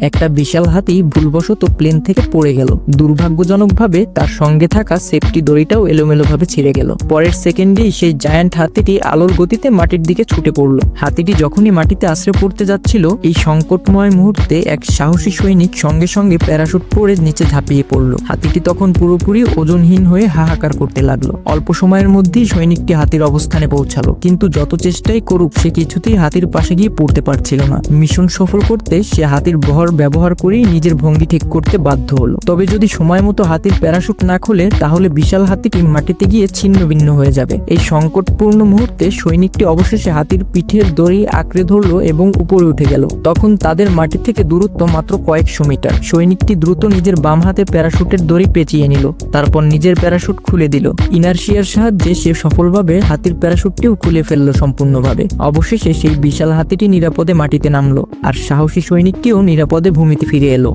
একটা বিশাল হাতি ভুলবশত প্লেন থেকে পড়ে গেল। দুর্ভাগ্যজনকভাবে তার সঙ্গে থাকা সেফটি দড়িটাও এলোমেলোভাবে ছিঁড়ে গেল। পরের সেকেন্ডেই সেই জায়ান্ট হাতিটি আলোর গতিতে মাটির দিকে ছুটে পড়ল। হাতিটি যখনই মাটিতে আশ্রয় পড়তে যাচ্ছিল, এই সংকটময় মুহূর্তে এক সাহসী সৈনিক সঙ্গে সঙ্গে প্যারাশুট পরে নিচে ঝাঁপিয়ে পড়ল। হাতিটি তখন পুরোপুরি ওজনহীন হয়ে হাহাকার করতে লাগলো। অল্প সময়ের মধ্যেই সৈনিকটি হাতির অবস্থানে পৌঁছালো, কিন্তু যত চেষ্টাই করুক সে কিছুতেই হাতির পাশে গিয়ে পড়তে পারছিল না। মিশন সফল করতে সে হাতির ভর ব্যবহার করেই নিজের ভঙ্গি ঠিক করতে বাধ্য হলো। তবে যদি সময় মতো হাতির প্যারাশুট না খোলে, তাহলে বিশাল হাতিটি মাটিতে গিয়ে ছিন্ন ভিন্ন হয়ে যাবে। এই সংকটপূর্ণ মুহূর্তে সৈনিকটি অবশেষে হাতির পিঠের দড়ি আঁকড়ে ধরলো এবং উপরে উঠে গেল। তখন তাদের মাটি থেকে দূরত্ব মাত্র কয়েকশো মিটার। সৈনিকটি দ্রুত নিজের বাম হাতে প্যারাশুটের দড়ি পেঁচিয়ে নিল, তারপর নিজের প্যারাশুট খুলে দিল। ইনারশিয়ার সাহায্যে সে সফলভাবে হাতির প্যারাশুটটিও খুলে ফেললো সম্পূর্ণভাবে। অবশেষে সেই বিশাল হাতিটি নিরাপদে মাটিতে নামলো, আর সাহসী সৈনিকটিও নিরাপদে ভূমিতে ফিরে এলো।